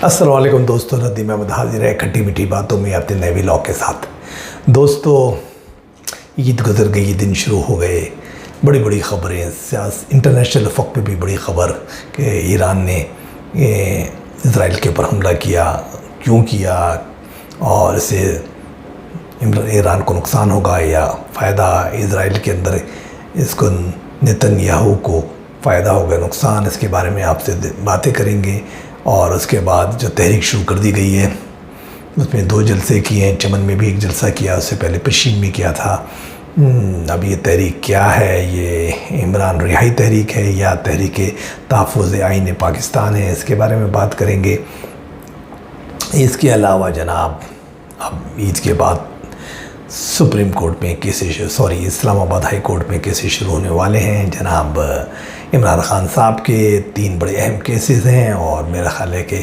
السلام علیکم دوستوں، ندیم احمد حاضر ہے کھٹی میٹھی باتوں میں اپنے نئے ولاگ کے ساتھ۔ دوستو، عید گزر گئی، دن شروع ہو گئے، بڑی بڑی خبریں، انٹرنیشنل افق پہ بھی بڑی خبر کہ ایران نے اسرائیل کے اوپر حملہ کیا، کیوں کیا، اور اس سے ایران کو نقصان ہوگا یا فائدہ، اسرائیل کے اندر اس کو نتن یاہو کو فائدہ ہوگا نقصان، اس کے بارے میں آپ سے باتیں کریں گے۔ اور اس کے بعد جو تحریک شروع کر دی گئی ہے اس میں 2 جلسے کیے ہیں، چمن میں بھی 1 جلسہ کیا، اس سے پہلے پشین میں کیا تھا۔ اب یہ تحریک کیا ہے؟ یہ عمران رہائی تحریک ہے یا تحریک تحفظ آئین پاکستان ہے؟ اس کے بارے میں بات کریں گے۔ اس کے علاوہ جناب اب عید کے بعد سپریم کورٹ میں کیسز اسلام آباد ہائی کورٹ میں کیسز شروع ہونے والے ہیں۔ جناب عمران خان صاحب کے 3 بڑے اہم کیسز ہیں، اور میرا خیال ہے کہ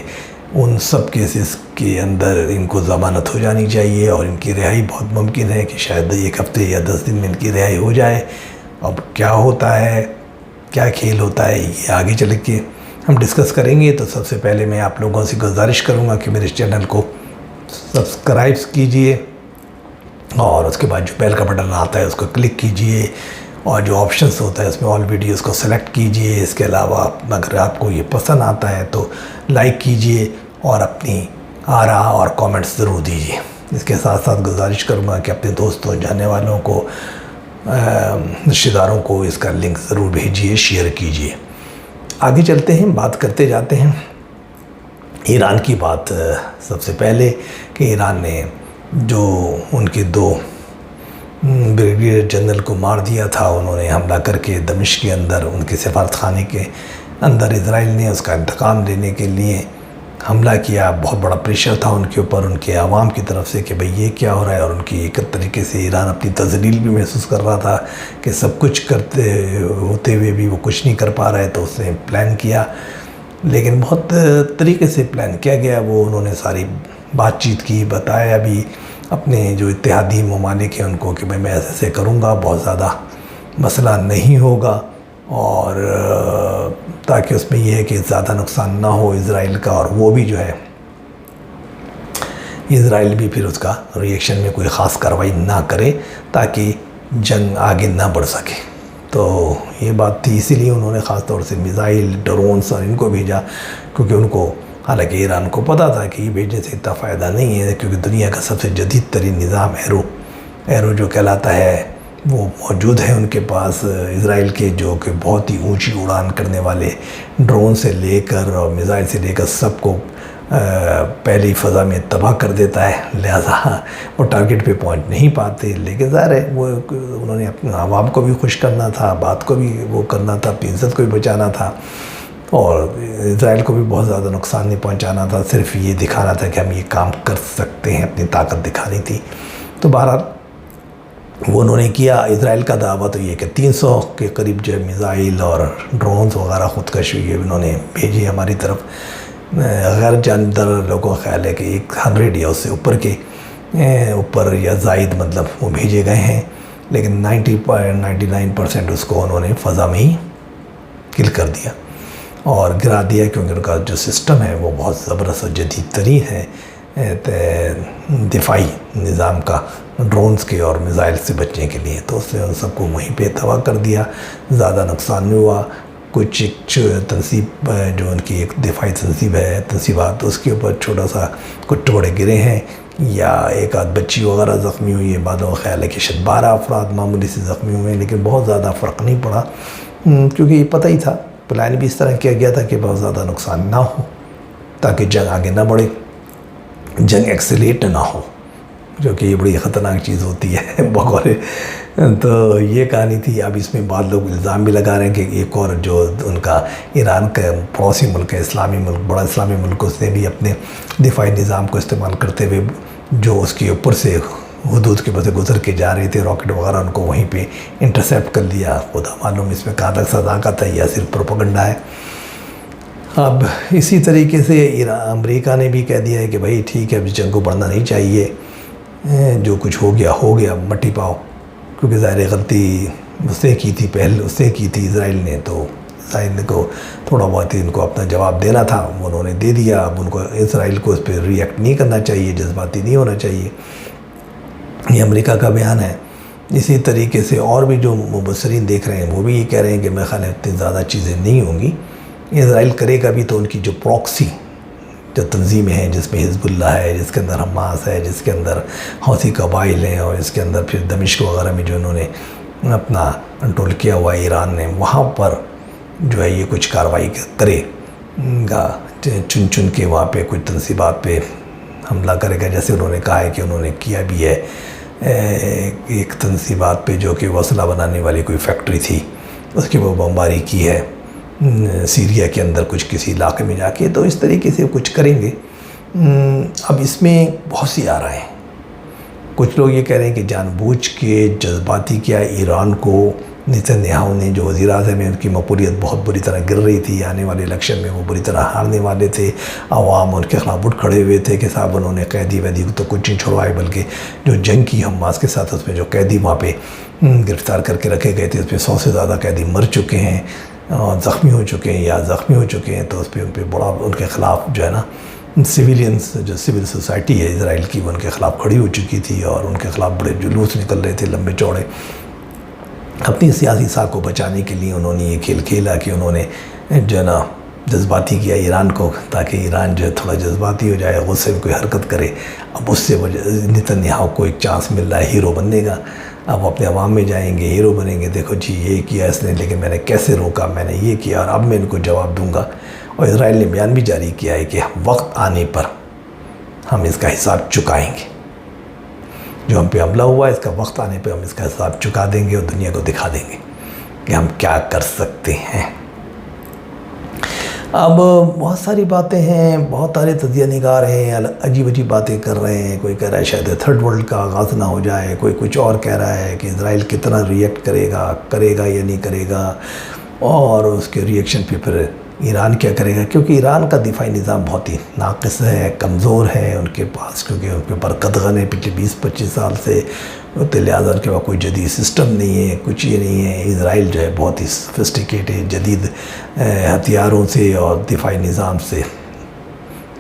ان سب کیسز کے اندر ان کو ضمانت ہو جانی چاہیے، اور ان کی رہائی بہت ممکن ہے کہ شاید 1 ہفتے یا 10 دن میں ان کی رہائی ہو جائے۔ اب کیا ہوتا ہے، کیا کھیل ہوتا ہے، یہ آگے چل کے ہم ڈسکس کریں گے۔ تو سب سے پہلے میں آپ لوگوں سے گزارش کروں گا کہ میرے چینل کو سبسکرائب کیجئے، اور اس کے بعد جو بیل کا بٹن آتا ہے اس کو کلک کیجئے، اور جو آپشنز ہوتا ہے اس میں آل ویڈیوز کو سلیکٹ کیجئے۔ اس کے علاوہ اگر آپ کو یہ پسند آتا ہے تو لائک کیجئے اور اپنی آراء اور کامنٹس ضرور دیجئے۔ اس کے ساتھ ساتھ گزارش کروں گا کہ اپنے دوستوں، جاننے والوں کو، رشتہ داروں کو اس کا لنک ضرور بھیجئے، شیئر کیجئے۔ آگے چلتے ہیں، بات کرتے جاتے ہیں ایران کی بات۔ سب سے پہلے کہ ایران نے جو ان کے 2 بریگیڈیئر جنرل کو مار دیا تھا، انہوں نے حملہ کر کے دمشق کے اندر ان کے سفارت خانے کے اندر اسرائیل نے اس کا انتقام لینے کے لیے حملہ کیا۔ بہت بڑا پریشر تھا ان کے اوپر، ان کے عوام کی طرف سے کہ بھئی یہ کیا ہو رہا ہے، اور ان کی ایک طریقے سے ایران اپنی تذلیل بھی محسوس کر رہا تھا کہ سب کچھ کرتے ہوتے ہوئے بھی وہ کچھ نہیں کر پا رہا ہے۔ تو اس نے پلان کیا، لیکن بہت طریقے سے پلان کیا گیا۔ وہ انہوں نے ساری بات چیت کی، بتایا بھی اپنے جو اتحادی ممالک ہیں ان کو کہ میں ایسے کروں گا، بہت زیادہ مسئلہ نہیں ہوگا، اور تاکہ اس میں یہ ہے کہ زیادہ نقصان نہ ہو اسرائیل کا، اور وہ بھی جو ہے اسرائیل بھی پھر اس کا ریئیکشن میں کوئی خاص کارروائی نہ کرے تاکہ جنگ آگے نہ بڑھ سکے۔ تو یہ بات تھی، اسی لیے انہوں نے خاص طور سے میزائل، ڈرونز اور ان کو بھیجا، کیونکہ ان کو، حالانکہ ایران کو پتہ تھا کہ یہ بھیجنے سے اتنا فائدہ نہیں ہے، کیونکہ دنیا کا سب سے جدید ترین نظام ایرو جو کہلاتا ہے وہ موجود ہے ان کے پاس۔ اسرائیل کے جو کہ بہت ہی اونچی اڑان کرنے والے ڈرون سے لے کر اور میزائل سے لے کر سب کو پہلی فضا میں تباہ کر دیتا ہے، لہذا وہ ٹارگٹ پہ پہنچ نہیں پاتے۔ لیکن ظاہر ہے وہ انہوں نے اپنے عوام کو بھی خوش کرنا تھا، بات کو بھی وہ کرنا تھا، اپنی عزت کو بھی بچانا تھا، اور اسرائیل کو بھی بہت زیادہ نقصان نہیں پہنچانا تھا، صرف یہ دکھانا تھا کہ ہم یہ کام کر سکتے ہیں، اپنی طاقت دکھانی تھی۔ تو بہرحال وہ انہوں نے کیا۔ اسرائیل کا دعویٰ تو یہ کہ 300 کے قریب جو میزائل اور ڈرونز وغیرہ خودکش ہوئی انہوں نے بھیجی ہماری طرف۔ غیر جاندار لوگوں کا خیال ہے کہ 100 یا اس سے اوپر یا زائد مطلب وہ بھیجے گئے ہیں، لیکن 99% اس کو انہوں نے فضا میں ہی کل کر دیا اور گرا دیا، کیونکہ ان کا جو سسٹم ہے وہ بہت زبردست اور جدید ترین ہے دفاعی نظام کا، ڈرونز کے اور میزائل سے بچنے کے لیے۔ تو اس نے ان سب کو وہیں پہ تباہ کر دیا، زیادہ نقصان نہیں ہوا۔ کچھ تنصیب جو ان کی ایک دفاعی تنصیب ہے، تنصیبات، اس کے اوپر چھوٹا سا کچھ ٹکڑے گرے ہیں، یا 1 آدھ بچی وغیرہ زخمی ہوئی ہے۔ بعضوں کا خیال ہے کہ شاید 12 افراد معمولی سے زخمی ہوئے ہیں، لیکن بہت زیادہ فرق نہیں پڑا، کیونکہ یہ پتہ ہی تھا، پلان بھی اس طرح کیا گیا تھا کہ بہت زیادہ نقصان نہ ہو تاکہ جنگ آگے نہ بڑھے، جنگ ایکسیلیٹ نہ ہو، جو کہ یہ بڑی خطرناک چیز ہوتی ہے بغور۔ تو یہ کہانی تھی۔ اب اس میں بعض لوگ الزام بھی لگا رہے ہیں کہ ایک اور جو ان کا ایران کا پڑوسی ملک ہے، اسلامی ملک، بڑا اسلامی ملک، اس نے بھی اپنے دفاعی نظام کو استعمال کرتے ہوئے جو اس کے اوپر سے حدود کے اوپر سے گزر کے جا رہے تھے راکٹ وغیرہ، ان کو وہیں پہ انٹرسیپٹ کر لیا۔ خدا معلوم اس میں کہاں تک صداقت ہے یا صرف پروپیگنڈا ہے۔ اب اسی طریقے سے امریکہ نے بھی کہہ دیا ہے کہ بھائی ٹھیک ہے، اب جنگ کو بڑھنا نہیں چاہیے، جو کچھ ہو گیا مٹی پاؤ، کیونکہ ظاہر غلطی اس نے کی تھی، اس نے کی تھی اسرائیل نے، تو اسرائیل کو تھوڑا بہت ہی ان کو اپنا جواب دینا تھا، انہوں نے دے دیا. اب ان کو اسرائیل کو اس پہ ری ایکٹ نہیں کرنا چاہیے، جذباتی نہیں ہونا چاہیے. یہ امریکہ کا بیان ہے. اسی طریقے سے اور بھی جو مبصرین دیکھ رہے ہیں وہ بھی یہ کہہ رہے ہیں کہ میرے خیال ہے اتنی زیادہ چیزیں نہیں ہوں گی. اسرائیل کرے گا بھی تو ان کی جو پروکسی جو تنظیمیں ہیں، جس میں حزب اللہ ہے، جس کے اندر حماس ہے، جس کے اندر حوثی قبائل ہیں، اور اس کے اندر پھر دمشق وغیرہ میں جو انہوں نے اپنا کنٹرول کیا ہوا ہے ایران نے، وہاں پر جو ہے یہ کچھ کارروائی کرے گا، چن کے وہاں پہ کچھ تنصیبات پہ حملہ کرے گا. جیسے انہوں نے کہا ہے کہ انہوں نے کیا بھی ہے ایک تنصیبات پہ جو کہ وصلہ بنانے والی کوئی فیکٹری تھی، اس کی وہ بمباری کی ہے سیریا کے اندر کچھ کسی علاقے میں جا کے. تو اس طریقے سے کچھ کریں گے. اب اس میں بہت سی آ رہے ہیں. کچھ لوگ یہ کہہ رہے ہیں کہ جان بوجھ کے جذباتی کیا ایران کو نیتن یاہو نے، جو وزیر اعظم ہے، ان کی مقبولیت بہت بری طرح گر رہی تھی، آنے والے الیکشن میں وہ بری طرح ہارنے والے تھے، عوام ان کے خلاف اٹھ کھڑے ہوئے تھے کہ صاحب انہوں نے قیدی ویدی تو کچھ نہیں چھڑوائے، بلکہ جو جنگ کی حماس کے ساتھ اس میں جو قیدی وہاں پہ گرفتار کر کے رکھے گئے تھے، اس میں 100 سے زیادہ قیدی مر چکے ہیں اور زخمی ہو چکے ہیں یا زخمی ہو چکے ہیں. تو اس پہ ان پہ بڑا ان کے خلاف جو ہے نا سویلینس، جو سول سوسائٹی ہے اسرائیل کی، وہ ان کے خلاف کھڑی ہو چکی تھی اور ان کے خلاف بڑے جلوس نکل رہے تھے لمبے چوڑے. اپنی سیاسی ساکھ کو بچانے کے لیے انہوں نے یہ کھیل کھیلا کہ انہوں نے جو ہے نا جذباتی کیا ایران کو، تاکہ ایران جو ہے تھوڑا جذباتی ہو جائے، غصے میں کوئی حرکت کرے. اب اس سے نیتن یاہو کو ایک چانس مل رہا ہے ہیرو بننے کا. اب اپنے عوام میں جائیں گے، ہیرو بنیں گے، دیکھو جی یہ کیا اس نے، لیکن میں نے کیسے روکا، میں نے یہ کیا اور اب میں ان کو جواب دوں گا. اور اسرائیل نے بیان بھی جاری کیا ہے کہ وقت آنے پر ہم اس کا حساب چکائیں گے. جو ہم پہ حملہ ہوا ہے اس کا وقت آنے پہ ہم اس کا حساب چکا دیں گے اور دنیا کو دکھا دیں گے کہ ہم کیا کر سکتے ہیں. اب بہت ساری باتیں ہیں، بہت سارے تجزیہ نگار ہیں، عجیب عجیب باتیں کر رہے ہیں. کوئی کہہ رہا ہے شاید تھرڈ ورلڈ کا آغاز نہ ہو جائے، کوئی کچھ اور کہہ رہا ہے کہ اسرائیل کتنا ری ایکٹ کرے گا یا نہیں کرے گا، اور اس کے ری ایکشن پہ پھر ایران کیا کرے گا. کیونکہ ایران کا دفاعی نظام بہت ہی ناقص ہے، کمزور ہے ان کے پاس، کیونکہ ان کے اوپر قدغن ہے پچھلے 20-25 سال سے. لہٰذا ان کے پاس کوئی جدید سسٹم نہیں ہے، کچھ یہ نہیں ہے. اسرائیل جو ہے بہت ہی سفسٹیکیٹڈ جدید ہتھیاروں سے اور دفاعی نظام سے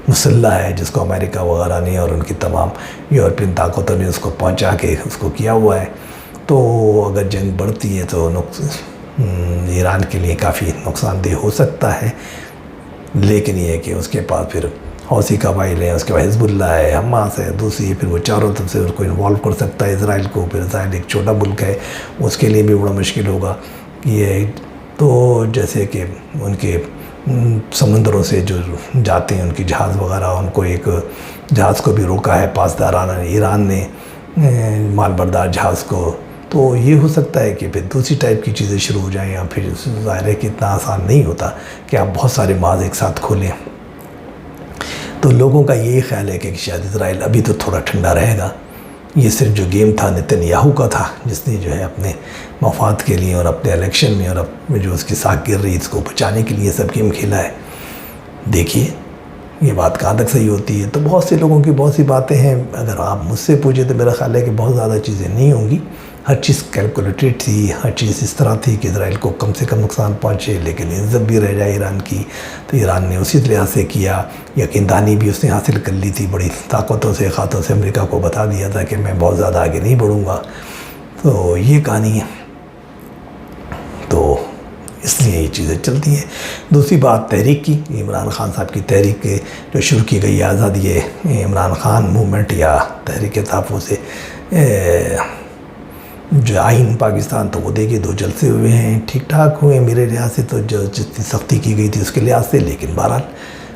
مسلح ہے، جس کو امریکہ وغیرہ نے اور ان کی تمام یورپین طاقتوں نے اس کو پہنچا کے اس کو کیا ہوا ہے. تو اگر جنگ بڑھتی ہے تو ایران کے لیے کافی نقصان دہ ہو سکتا ہے. لیکن یہ ہے کہ اس کے پاس پھر حوثی قبائل ہیں، اس کے بعد حزب اللہ ہے، حماس ہے دوسری، پھر وہ چاروں طرف سے اس کو انوالو کر سکتا ہے اسرائیل کو. پھر اسرائیل ایک چھوٹا ملک ہے، اس کے لیے بھی بڑا مشکل ہوگا. یہ تو جیسے کہ ان کے سمندروں سے جو جاتے ہیں ان کی جہاز وغیرہ، ان کو ایک جہاز کو بھی روکا ہے پاسدارانہ ایران نے، مال بردار جہاز کو. تو یہ ہو سکتا ہے کہ پھر دوسری ٹائپ کی چیزیں شروع ہو جائیں، یا پھر ظاہر ہے کہ اتنا آسان نہیں ہوتا کہ آپ بہت سارے محاذ ایک ساتھ کھولیں. تو لوگوں کا یہی خیال ہے کہ شاید اسرائیل ابھی تو تھوڑا ٹھنڈا رہے گا. یہ صرف جو گیم تھا نیتن یاہو کا تھا، جس نے جو ہے اپنے مفاد کے لیے اور اپنے الیکشن میں اور اپنے جو اس کی ساکھ گر رہی اس کو بچانے کے لیے سب گیم کھیلا ہے. دیکھیے یہ بات کہاں تک صحیح ہوتی ہے. تو بہت سے لوگوں کی بہت سی باتیں ہیں. اگر آپ مجھ سے پوچھیں تو میرا خیال ہے کہ بہت زیادہ چیزیں نہیں ہوں گی. ہر چیز کیلکولیٹڈ تھی، ہر چیز اس طرح تھی کہ اسرائیل کو کم سے کم نقصان پہنچے لیکن عزت بھی رہ جائے ایران کی. تو ایران نے اسی لحاظ سے کیا. یقین دانی بھی اس نے حاصل کر لی تھی بڑی طاقتوں سے، خاتوں سے. امریکہ کو بتا دیا تھا کہ میں بہت زیادہ آگے نہیں بڑھوں گا. تو یہ کہانی ہے. تو اس لیے یہ چیزیں چلتی ہیں. دوسری بات تحریک کی، عمران خان صاحب کی تحریک جو شروع کی گئی آزادی عمران خان موومنٹ یا تحریک تحفظ جو آئین پاکستان، تو وہ دیکھیے 2 جلسے ہوئے ہیں، ٹھیک ٹھاک ہوئے میرے لحاظ سے. تو جو جتنی سختی کی گئی تھی اس کے لحاظ سے، لیکن بہرحال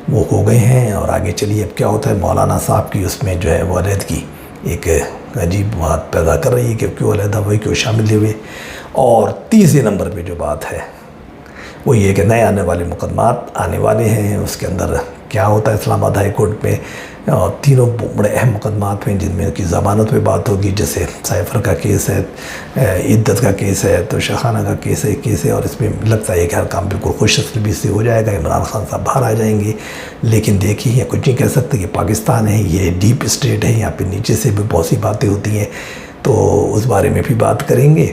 وہ ہو گئے ہیں. اور آگے چلیے اب کیا ہوتا ہے. مولانا صاحب کی اس میں جو ہے وہ علیحدگی ایک عجیب بات پیدا کر رہی ہے کہ کیوں علیحدہ ہوئے، کیوں شامل ہوئے. اور تیسرے نمبر پہ جو بات ہے وہ یہ کہ نئے آنے والے مقدمات آنے والے ہیں. اس کے اندر کیا ہوتا ہے اسلام آباد ہائی کورٹ میں، اور تینوں بڑے اہم مقدمات ہیں جن میں کی ضمانت پہ بات ہوگی. جیسے سائفر کا کیس ہے، عدت کا کیس ہے، تو شاہانہ کا کیس ہے. اور اس میں لگتا ہے کہ ہر کام بالکل خوش اسلوبی سے ہو جائے گا. عمران خان صاحب باہر آ جائیں گے. لیکن دیکھیے یہ کچھ نہیں کہہ سکتے کہ پاکستان ہے، یہ ڈیپ اسٹیٹ ہے. یہاں پہ نیچے سے بھی بہت سی باتیں ہوتی ہیں، تو اس بارے میں بھی بات کریں گے.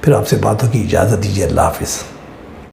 پھر آپ سے بات ہوگی۔ اجازت دیجیے، اللہ حافظ۔